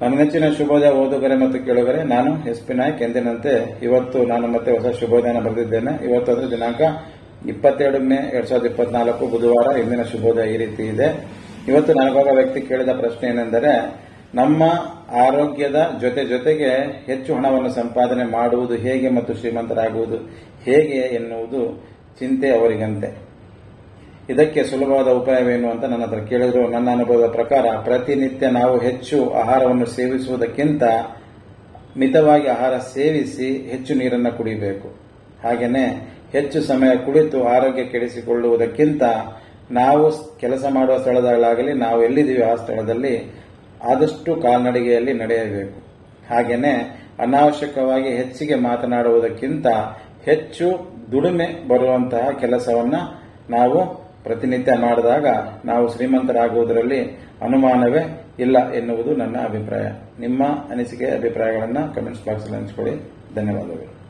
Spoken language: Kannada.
ನನ್ನ ನೆಚ್ಚಿನ ಶುಭೋದಯ ಓದುಗರೆ ಮತ್ತು ಕೇಳುಗರೆ, ನಾನು ಎಸ್.ಪಿ. ನಾಯ್ಕ್. ಎಂದಿನಂತೆ ಇವತ್ತು ನಾನು ಮತ್ತೆ ಹೊಸ ಶುಭೋದಯನ ಬರೆದಿದ್ದೇನೆ. ಇವತ್ತು ಅಂದ್ರೆ ದಿನಾಂಕ 27 ಮೇ 2024 ಬುಧವಾರ. ಇಂದಿನ ಶುಭೋದಯ ಈ ರೀತಿ ಇದೆ. ಇವತ್ತು ನನಗೊಬ್ಬ ವ್ಯಕ್ತಿ ಕೇಳಿದ ಪ್ರಶ್ನೆ ಏನೆಂದರೆ, ನಮ್ಮ ಆರೋಗ್ಯದ ಜೊತೆಗೆ ಹೆಚ್ಚು ಹಣವನ್ನು ಸಂಪಾದನೆ ಮಾಡುವುದು ಹೇಗೆ ಮತ್ತು ಶ್ರೀಮಂತರಾಗುವುದು ಹೇಗೆ ಎನ್ನುವುದು ಚಿಂತೆ ಅವರಿಗಂತೆ. ಇದಕ್ಕೆ ಸುಲಭವಾದ ಉಪಾಯವೇನು ಅಂತ ನನ್ನ ಹತ್ರ ಕೇಳಿದ್ರು. ನನ್ನ ಅನುಭವದ ಪ್ರಕಾರ ಪ್ರತಿನಿತ್ಯ ನಾವು ಹೆಚ್ಚು ಆಹಾರವನ್ನು ಸೇವಿಸುವುದಕ್ಕಿಂತ ಮಿತವಾಗಿ ಆಹಾರ ಸೇವಿಸಿ ಹೆಚ್ಚು ನೀರನ್ನು ಕುಡಿಯಬೇಕು. ಹಾಗೆಯೇ ಹೆಚ್ಚು ಸಮಯ ಕುಳಿತು ಆರೋಗ್ಯ ಕೆಡಿಸಿಕೊಳ್ಳುವುದಕ್ಕಿಂತ ನಾವು ಕೆಲಸ ಮಾಡುವ ಸ್ಥಳದಲ್ಲಾಗಲಿ, ನಾವು ಎಲ್ಲಿದ್ದೀವಿ ಆ ಸ್ಥಳದಲ್ಲಿ ಆದಷ್ಟು ಕಾಲ್ನಡಿಗೆಯಲ್ಲಿ ನಡೆಯಬೇಕು. ಹಾಗೆಯೇ ಅನಾವಶ್ಯಕವಾಗಿ ಹೆಚ್ಚಿಗೆ ಮಾತನಾಡುವುದಕ್ಕಿಂತ ಹೆಚ್ಚು ದುಡಿಮೆ ಬರುವಂತಹ ಕೆಲಸವನ್ನ ನಾವು ಪ್ರತಿನಿತ್ಯ ಮಾಡಿದಾಗ ನಾವು ಶ್ರೀಮಂತರಾಗುವುದರಲ್ಲಿ ಅನುಮಾನವೇ ಇಲ್ಲ ಎನ್ನುವುದು ನನ್ನ ಅಭಿಪ್ರಾಯ. ನಿಮ್ಮ ಅನಿಸಿಕೆ ಅಭಿಪ್ರಾಯಗಳನ್ನು ಕಮೆಂಟ್ಸ್ ಬಾಕ್ಸ್ ಅಲ್ಲಿ ಹಂಚಿಕೊಳ್ಳಿ. ಧನ್ಯವಾದಗಳು.